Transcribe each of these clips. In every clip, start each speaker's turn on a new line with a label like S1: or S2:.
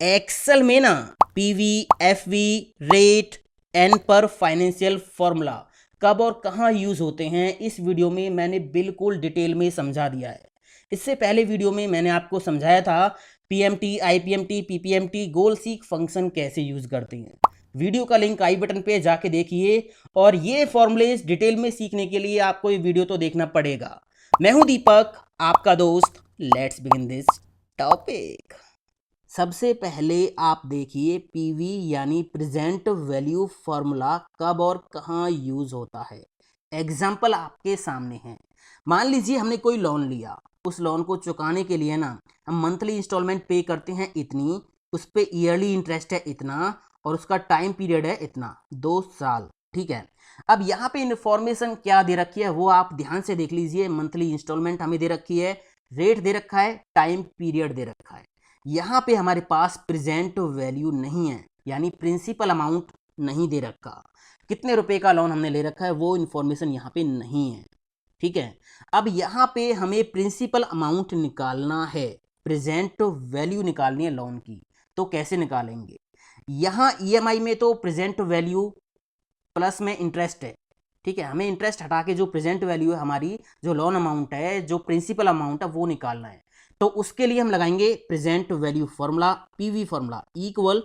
S1: Excel में ना PV, FV, rate, N पर फाइनेंशियल फॉर्मूला कब और कहाँ यूज होते हैं इस वीडियो में मैंने बिल्कुल डिटेल में समझा दिया है। इससे पहले वीडियो में मैंने आपको समझाया था पीएमटी, आईपीएमटी, पीपीएमटी, गोल सीक फंक्शन कैसे यूज करते हैं। वीडियो का लिंक आई बटन पे जाके देखिए और ये फॉर्मूलेज डिटेल में सीखने के लिए आपको ये वीडियो तो देखना पड़ेगा। मैं हूं दीपक, आपका दोस्त। Let's begin this topic. सबसे पहले आप देखिए पीवी यानी प्रेजेंट वैल्यू फॉर्मूला कब और कहाँ यूज होता है। एग्जाम्पल आपके सामने है। मान लीजिए हमने कोई लोन लिया, उस लोन को चुकाने के लिए ना हम मंथली इंस्टॉलमेंट पे करते हैं इतनी, उस पे ईयरली इंटरेस्ट है इतना और उसका टाइम पीरियड है इतना, 2 साल। ठीक है। अब यहाँ पे इन्फॉर्मेशन क्या दे रखी है वो आप ध्यान से देख लीजिए। मंथली इंस्टॉलमेंट हमें दे रखी है, रेट दे रखा है, टाइम पीरियड दे रखा है। यहाँ पे हमारे पास प्रेजेंट वैल्यू नहीं है, यानी प्रिंसिपल अमाउंट नहीं दे रखा। कितने रुपए का लोन हमने ले रखा है वो इन्फॉर्मेशन यहाँ पे नहीं है। ठीक है। अब यहाँ पे हमें प्रिंसिपल अमाउंट निकालना है, प्रेजेंट वैल्यू निकालनी है लोन की। तो कैसे निकालेंगे? यहाँ ईएमआई में तो प्रेजेंट वैल्यू प्लस में इंटरेस्ट है। ठीक है। हमें इंटरेस्ट हटा के जो प्रेजेंट वैल्यू है हमारी, जो लोन अमाउंट है, जो प्रिंसिपल अमाउंट है वो निकालना है। तो उसके लिए हम लगाएंगे present value formula, PV formula equal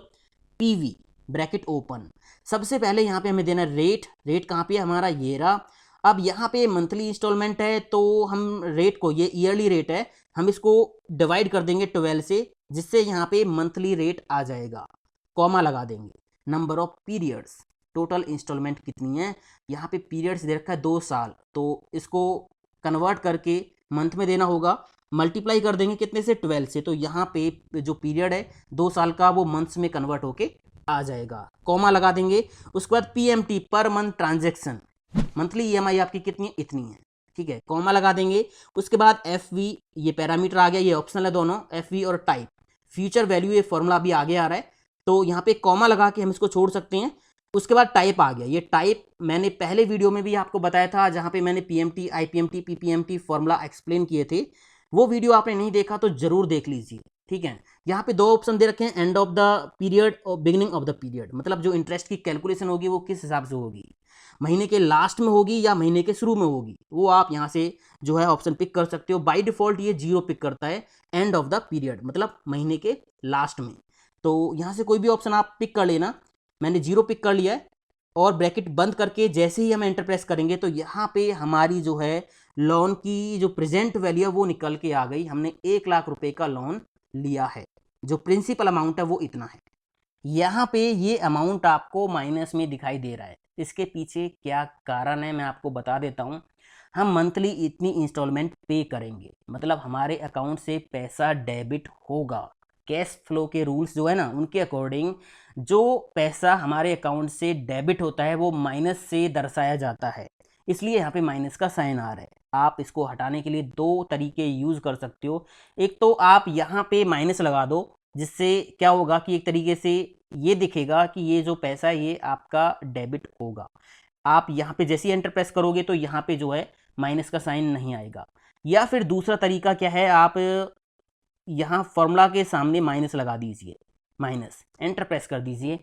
S1: PV bracket open. सबसे पहले यहाँ पे हमें देना रेट। रेट कहाँ पे है हमारा? ये रहा। अब यहाँ पे मंथली इंस्टॉलमेंट है तो हम रेट को, ये ईयरली रेट है, हम इसको डिवाइड कर देंगे 12 से, जिससे यहाँ पे मंथली रेट आ जाएगा। कॉमा लगा देंगे। Number of periods, total installment कितनी है? यहाँ पे पीरियड्स दे रखा है 2 साल, तो इसको कन्वर्ट करके मंथ में देना होगा। मल्टीप्लाई कर देंगे कितने से? 12 से। तो यहाँ पे जो पीरियड है 2 साल का वो मंथ्स में कन्वर्ट होके आ जाएगा। कॉमा लगा देंगे। उसके बाद PMT, per month transaction, monthly EMI आपकी कितनी है? इतनी है। ठीक है। कॉमा लगा देंगे। उसके बाद एफवी, ये पैरामीटर आ गया, ये ऑप्शनल है दोनों, एफवी और टाइप। फ्यूचर वैल्यू, ये फॉर्मूला भी आगे आ रहा है, तो यहाँ पे कॉमा लगा के हम इसको छोड़ सकते हैं। उसके बाद टाइप आ गया। ये टाइप मैंने पहले वीडियो में भी आपको बताया था, जहाँ पे मैंने PMT, IPMT, PPMT formula explain किए थे। वो वीडियो आपने नहीं देखा तो जरूर देख लीजिए। ठीक है। यहाँ पे 2 ऑप्शन दे रखे हैं, एंड ऑफ द पीरियड और बिगिनिंग ऑफ द पीरियड। मतलब जो इंटरेस्ट की कैलकुलेशन होगी वो किस हिसाब से होगी, महीने के लास्ट में होगी या महीने के शुरू में होगी, वो आप यहाँ से जो है ऑप्शन पिक कर सकते हो। बाय डिफॉल्ट ये 0 पिक करता है, एंड ऑफ द पीरियड मतलब महीने के लास्ट में। तो यहाँ से कोई भी ऑप्शन आप पिक कर लेना। मैंने 0 पिक कर लिया है और ब्रैकेट बंद करके जैसे ही हम एंटर प्रेस करेंगे तो यहाँ पे हमारी जो है लोन की जो प्रेजेंट वैल्यू है वो निकल के आ गई। हमने 1 लाख रुपए का लोन लिया है, जो प्रिंसिपल अमाउंट है वो इतना है। यहाँ पे ये अमाउंट आपको माइनस में दिखाई दे रहा है। इसके पीछे क्या कारण है मैं आपको बता देता हूँ। हम मंथली इतनी इंस्टॉलमेंट पे करेंगे, मतलब हमारे अकाउंट से पैसा डेबिट होगा। कैश फ्लो के रूल्स जो है ना उनके अकॉर्डिंग जो पैसा हमारे अकाउंट से डेबिट होता है वो माइनस से दर्शाया जाता है, इसलिए यहाँ पे माइनस का साइन आ रहा है। आप इसको हटाने के लिए 2 तरीके यूज कर सकते हो। एक तो आप यहाँ पे माइनस लगा दो, जिससे क्या होगा कि एक तरीके से ये दिखेगा कि ये जो पैसा है ये आपका डेबिट होगा। आप यहाँ पे जैसे ही एंटर प्रेस करोगे तो यहाँ पे जो है माइनस का साइन नहीं आएगा। या फिर दूसरा तरीका क्या है, आप यहाँ फॉर्मूला के सामने माइनस लगा दीजिए, माइनस एंटर प्रेस कर दीजिए,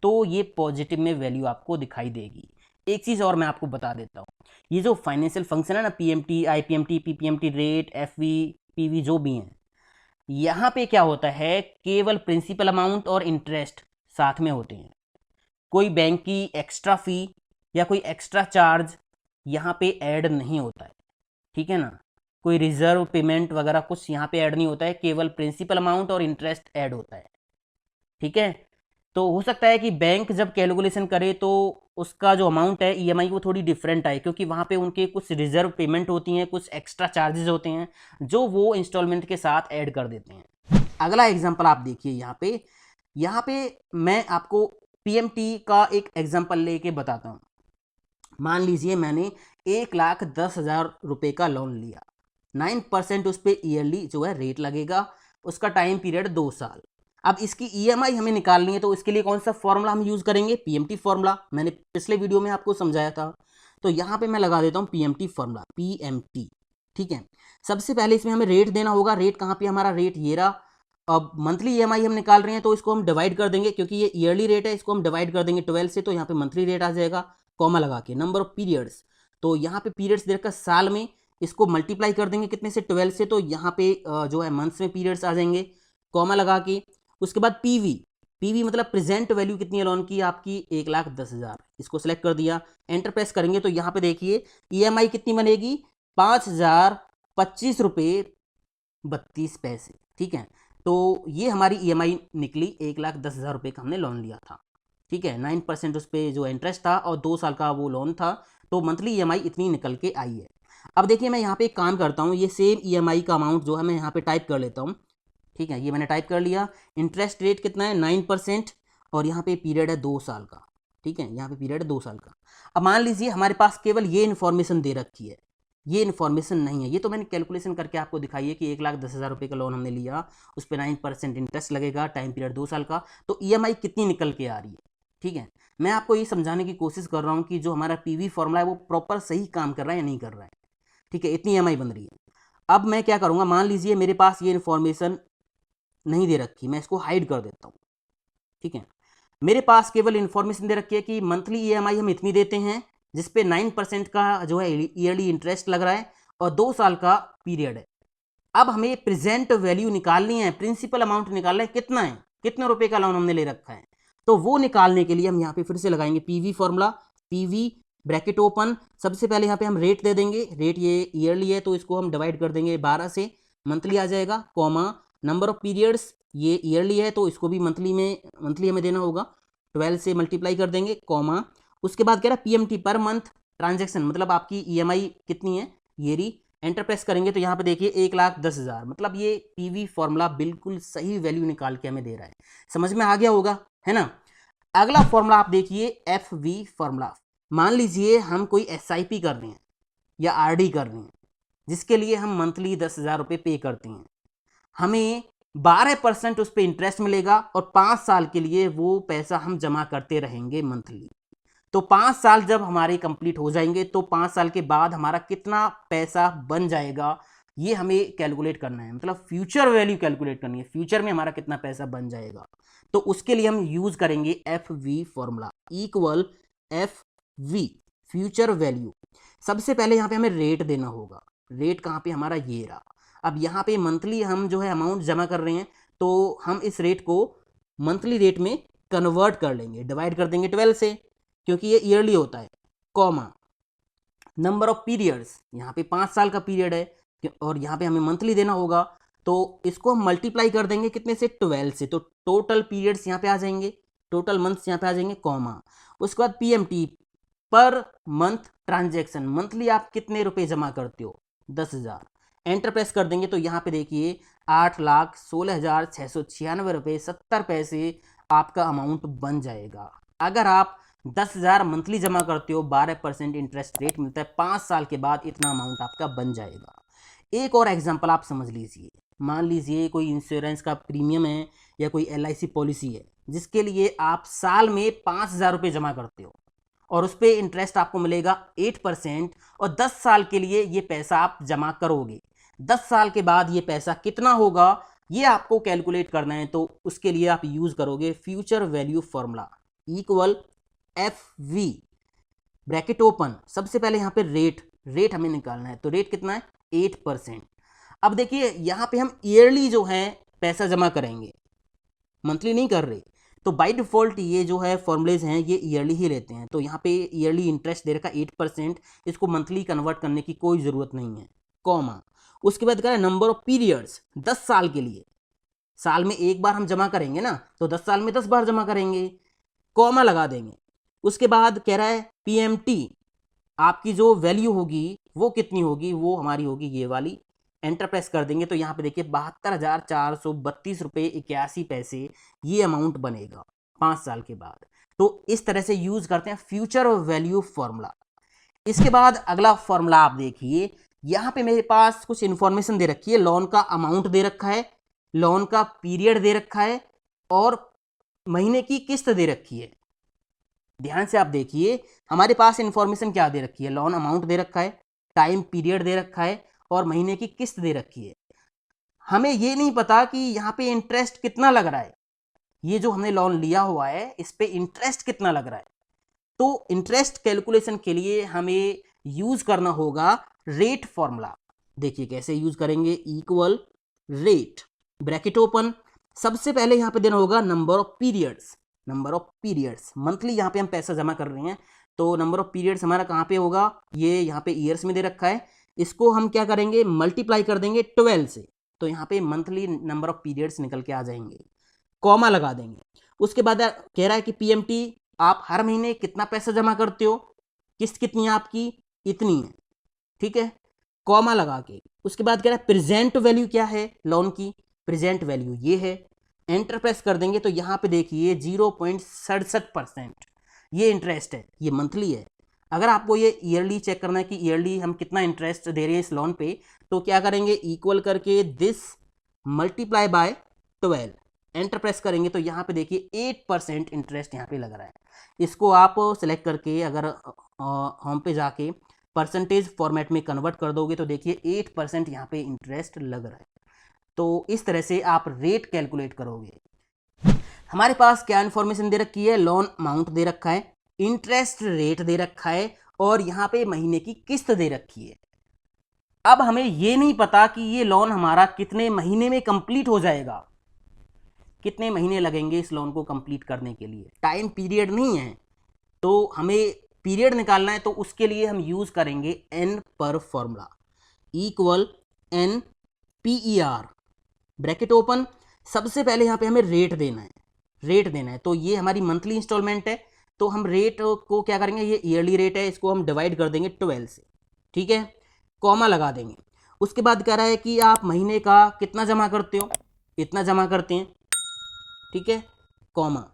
S1: तो ये पॉजिटिव में वैल्यू आपको दिखाई देगी। एक चीज़ और मैं आपको बता देता हूँ, ये जो फाइनेंशियल फंक्शन है ना, PMT, IPMT, PPMT, rate, FV, PV जो भी हैं, यहाँ पे क्या होता है, केवल प्रिंसिपल अमाउंट और इंटरेस्ट साथ में होते हैं। कोई बैंक की एक्स्ट्रा फी या कोई एक्स्ट्रा चार्ज यहाँ पे ऐड नहीं होता है। ठीक है ना। कोई रिजर्व पेमेंट वगैरह कुछ यहाँ पे ऐड नहीं होता है, केवल प्रिंसिपल अमाउंट और इंटरेस्ट ऐड होता है। ठीक है। तो हो सकता है कि बैंक जब कैलकुलेशन करे तो उसका जो अमाउंट है ईएमआई वो थोड़ी डिफरेंट आए, क्योंकि वहाँ पे उनके कुछ रिजर्व पेमेंट होती हैं, कुछ एक्स्ट्रा चार्जेस होते हैं जो वो इंस्टॉलमेंट के साथ ऐड कर देते हैं। अगला एग्जांपल आप देखिए। यहाँ पे मैं आपको पीएमटी का एक एग्जांपल लेके बताता हूँ। मान लीजिए मैंने 1,10,000 रुपए का लोन लिया, 9% उस पर ईयरली जो है रेट लगेगा, उसका टाइम पीरियड 2 साल। अब इसकी ईएमआई हमें निकालनी है, तो इसके लिए कौन सा फॉर्मूला हम यूज करेंगे? PMT formula. मैंने पिछले वीडियो में आपको समझाया था, तो यहाँ पे मैं लगा देता हूँ पीएमटी फॉर्मूला, पीएमटी। ठीक है। सबसे पहले इसमें हमें रेट देना होगा। रेट कहाँ पे? हमारा रेट ये रहा। अब मंथली ईएमआई हम निकाल रहे हैं तो इसको हम डिवाइड कर देंगे, क्योंकि ये ईयरली रेट है, इसको हम डिवाइड कर देंगे 12 से, तो यहाँ पे मंथली रेट आ जाएगा, कॉमा लगा के नंबर ऑफ पीरियड्स, तो यहाँ पे पीरियड्स दे रखा साल में, इसको मल्टीप्लाई कर देंगे कितने से, 12 से, तो यहाँ पे जो है मंथ्स में पीरियड्स आ जाएंगे, कॉमा लगा के। उसके बाद पीवी, पीवी मतलब प्रेजेंट वैल्यू कितनी है लोन की, आपकी 1,10,000, इसको सेलेक्ट कर दिया, एंटर प्रेस करेंगे तो यहाँ पे देखिए ईएमआई कितनी बनेगी, 5,025 रुपये 32 पैसे, ठीक है। तो ये हमारी ईएमआई निकली, 1,10,000 रुपये का हमने लोन लिया था, ठीक है, 9% उस पर जो इंटरेस्ट था और 2 साल का वो लोन था, तो मंथली ईएमआई इतनी निकल के आई है। अब देखिए मैं यहाँ पे एक काम करता हूँ, ये सेम ईएमआई का अमाउंट जो है मैं यहाँ पे टाइप कर लेता हूँ, ठीक है, ये मैंने टाइप कर लिया। इंटरेस्ट रेट कितना है, 9%, और यहाँ पे पीरियड है 2 साल का, ठीक है, यहाँ पे पीरियड है 2 साल का। अब मान लीजिए हमारे पास केवल ये इन्फॉर्मेशन दे रखी है, ये इन्फॉर्मेशन नहीं है, ये तो मैंने कैलकुलेशन करके आपको दिखाई है कि 1,10,000 रुपये का लोन हमने लिया, उस पर 9% इंटरेस्ट लगेगा, टाइम पीरियड 2 साल का, तो ईएमआई कितनी निकल के आ रही है, ठीक है। मैं आपको ये समझाने की कोशिश कर रहा हूँ कि जो हमारा पीवी फॉर्मूला है वो प्रॉपर सही काम कर रहा है या नहीं कर रहा है, ठीक है, इतनी ईएमआई बन रही है। अब मैं क्या करूँगा, मान लीजिए मेरे पास ये इन्फॉर्मेशन नहीं दे रखी, मैं इसको हाइड कर देता हूँ, ठीक है। मेरे पास केवल इन्फॉर्मेशन दे रखी है कि मंथली ईएमआई हम इतनी देते हैं, जिसपे 9% का जो है ईयरली इंटरेस्ट लग रहा है और 2 साल का पीरियड है। अब हमें प्रेजेंट वैल्यू निकालनी है, प्रिंसिपल अमाउंट निकालना है, कितना है, कितने रुपए का लोन हमने ले रखा है, तो वो निकालने के लिए हम यहाँ पे फिर से लगाएंगे PV formula, PV bracket open, सबसे पहले यहाँ पे हम रेट दे देंगे, रेट ये ईयरली है तो इसको हम डिवाइड कर देंगे 12 से, मंथली आ जाएगा, कॉमा नंबर ऑफ पीरियड्स, ये ईयरली है तो इसको भी मंथली हमें देना होगा, 12 से मल्टीप्लाई कर देंगे, कॉमा, उसके बाद कह रहा है पीएमटी पर मंथ ट्रांजैक्शन, मतलब आपकी ईएमआई कितनी है, ये रही, एंटर प्रेस करेंगे तो यहाँ पे देखिए 1,10,000, मतलब ये पीवी फॉर्मूला बिल्कुल सही वैल्यू निकाल के हमें दे रहा है, समझ में आ गया होगा, है ना। अगला फॉर्मूला आप देखिए एफ वी फॉर्मूला। मान लीजिए हम कोई एसआईपी कर रहे हैं या आरडी कर रहे हैं, जिसके लिए हम मंथली 10,000 रुपये पे करते हैं, हमें 12% उस पर इंटरेस्ट मिलेगा और 5 साल के लिए वो पैसा हम जमा करते रहेंगे मंथली। तो 5 साल जब हमारे कंप्लीट हो जाएंगे तो 5 साल के बाद हमारा कितना पैसा बन जाएगा, ये हमें कैलकुलेट करना है, मतलब फ्यूचर वैल्यू कैलकुलेट करनी है, फ्यूचर में हमारा कितना पैसा बन जाएगा। तो उसके लिए हम यूज करेंगे F V formula, equal F V future value. सबसे पहले यहाँ पे हमें रेट देना होगा, रेट कहाँ पे हमारा, ये रहा। अब यहाँ पे मंथली हम जो है अमाउंट जमा कर रहे हैं, तो हम इस रेट को मंथली रेट में कन्वर्ट कर लेंगे, डिवाइड कर देंगे 12 से, क्योंकि ये ईयरली होता है, कॉमा नंबर ऑफ पीरियड्स, यहाँ पे 5 साल का पीरियड है और यहाँ पे हमें मंथली देना होगा, तो इसको हम मल्टीप्लाई कर देंगे कितने से, 12 से, तो टोटल पीरियड्स यहाँ पे आ जाएंगे, टोटल मंथ्स यहाँ पे आ जाएंगे, कॉमा, उसके बाद PMT per month transaction, monthly आप कितने रुपए जमा करते हो, 10,000, एंटर प्रेस कर देंगे तो यहाँ पे देखिए 8,16,696 रुपये 70 पैसे आपका अमाउंट बन जाएगा। अगर आप 10,000 मंथली जमा करते हो, 12% इंटरेस्ट रेट मिलता है, 5 साल के बाद इतना अमाउंट आपका बन जाएगा। एक और एग्जांपल आप समझ लीजिए, मान लीजिए कोई इंश्योरेंस का प्रीमियम है या कोई एलआईसी पॉलिसी है, जिसके लिए आप साल में 5,000 रुपये जमा करते हो और उस पर इंटरेस्ट आपको मिलेगा 8%, और 10 साल के लिए ये पैसा आप जमा करोगे, 10 साल के बाद ये पैसा कितना होगा ये आपको कैलकुलेट करना है, तो उसके लिए आप यूज करोगे future value formula, equal F V bracket open, सबसे पहले यहाँ पे रेट हमें निकालना है, तो रेट कितना है, 8%। अब देखिए यहाँ पे हम ईयरली जो है पैसा जमा करेंगे, मंथली नहीं कर रहे, तो बाय डिफॉल्ट ये जो है फॉर्मूलेज हैं ये ईयरली ही लेते हैं, तो यहाँ पे ईयरली इंटरेस्ट दे रखा 8%, इसको मंथली कन्वर्ट करने की कोई ज़रूरत नहीं है, कॉमा, उसके बाद कह रहा है नंबर ऑफ पीरियड्स, 10 साल के लिए, साल में एक बार हम जमा करेंगे ना, तो 10 साल में 10 बार जमा करेंगे, कॉमा लगा देंगे। उसके बाद कह रहा है पीएमटी, आपकी जो वैल्यू होगी वो कितनी होगी, वो हमारी होगी ये वाली, एंटर प्रेस कर देंगे तो यहाँ पे देखिए 72,432 रुपये 81 पैसे ये अमाउंट बनेगा 5 साल के बाद। तो इस तरह से यूज करते हैं फ्यूचर वैल्यू फॉर्मूला। इसके बाद अगला फॉर्मूला आप देखिए, यहाँ पे मेरे पास कुछ इंफॉर्मेशन दे रखी है, लोन का अमाउंट दे रखा है, लोन का पीरियड दे रखा है और महीने की किस्त दे रखी है। ध्यान से आप देखिए हमारे पास इंफॉर्मेशन क्या दे रखी है, लोन अमाउंट दे रखा है, टाइम पीरियड दे रखा है और महीने की किस्त दे रखी है। हमें ये नहीं पता कि यहाँ पे इंटरेस्ट कितना लग रहा है, ये जो हमने लोन लिया हुआ है इस पे इंटरेस्ट कितना लग रहा है। तो इंटरेस्ट कैलकुलेशन के लिए हमें यूज करना होगा रेट फॉर्मूला। देखिए कैसे यूज करेंगे, इक्वल रेट ब्रैकेट ओपन, सबसे पहले यहाँ पे देना होगा number of periods, number of periods monthly यहाँ पे हम पैसा जमा कर रहे हैं, तो नंबर ऑफ पीरियड्स हमारा कहाँ पे होगा, ये यहाँ पे ईयर्स में दे रखा है, इसको हम क्या करेंगे मल्टीप्लाई कर देंगे 12 से, तो यहाँ पे मंथली नंबर ऑफ पीरियड्स निकल के आ जाएंगे, कॉमा लगा देंगे। उसके बाद कह रहा है कि पीएमटी आप हर महीने कितना पैसा जमा करते हो, किस्त कितनी है आपकी, इतनी है, ठीक है, कॉमा लगा के। उसके बाद कह रहा है प्रेजेंट वैल्यू क्या है लोन की, प्रेजेंट वैल्यू ये है, एंटर प्रेस कर देंगे तो यहाँ पे देखिए 0.67% ये इंटरेस्ट है, ये मंथली है। अगर आपको ये ईयरली चेक करना है कि ईयरली हम कितना इंटरेस्ट दे रहे हैं इस लोन पे, तो क्या करेंगे इक्वल करके this multiply by 12, enter press करेंगे तो यहाँ पे देखिए 8% इंटरेस्ट यहाँ पे लग रहा है। इसको आप सेलेक्ट करके अगर होम पे जाके परसेंटेज फॉर्मेट में कन्वर्ट कर दोगे तो देखिए 8% यहाँ पे इंटरेस्ट लग रहा है। तो इस तरह से आप रेट कैलकुलेट करोगे। हमारे पास क्या इन्फॉर्मेशन दे रखी है, लोन अमाउंट दे रखा है, इंटरेस्ट रेट दे रखा है और यहाँ पे महीने की किस्त दे रखी है। अब हमें ये नहीं पता कि ये लोन हमारा कितने महीने में कंप्लीट हो जाएगा, कितने महीने लगेंगे इस लोन को कंप्लीट करने के लिए, टाइम पीरियड नहीं है। तो हमें पीरियड निकालना है तो उसके लिए हम यूज करेंगे N per formula, equal N PER bracket open, सबसे पहले यहाँ पे हमें रेट देना है, रेट देना है, तो ये हमारी मंथली इंस्टॉलमेंट है, तो हम रेट को क्या करेंगे, ये ईयरली रेट है, इसको हम डिवाइड कर देंगे 12 से, ठीक है, कॉमा लगा देंगे। उसके बाद कह रहा है कि आप महीने का कितना जमा करते हो, इतना जमा करते हैं, ठीक है, कॉमा।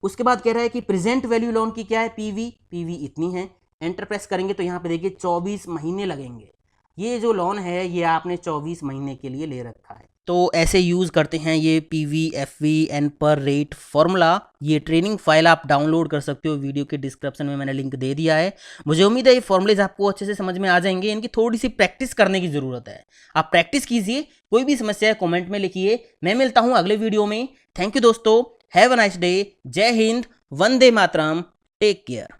S1: उसके बाद कह रहा है कि प्रेजेंट वैल्यू लोन की क्या है, पीवी इतनी है, एंटर प्रेस करेंगे तो यहाँ पे देखिए 24 महीने लगेंगे। ये जो लोन है ये आपने 24 महीने के लिए ले रखा है। तो ऐसे यूज़ करते हैं ये PV एन पर रेट फॉर्मूला। ये ट्रेनिंग फाइल आप डाउनलोड कर सकते हो, वीडियो के डिस्क्रिप्शन में मैंने लिंक दे दिया है। मुझे उम्मीद है ये फॉर्मूलेज आपको अच्छे से समझ में आ जाएंगे, इनकी थोड़ी सी प्रैक्टिस करने की ज़रूरत है, आप प्रैक्टिस कीजिए। कोई भी समस्या है कॉमेंट में लिखिए, मैं मिलता हूँ अगले वीडियो में। थैंक यू दोस्तों, हैव अ नाइस डे, जय हिंद, वंदे मातरम, टेक केयर।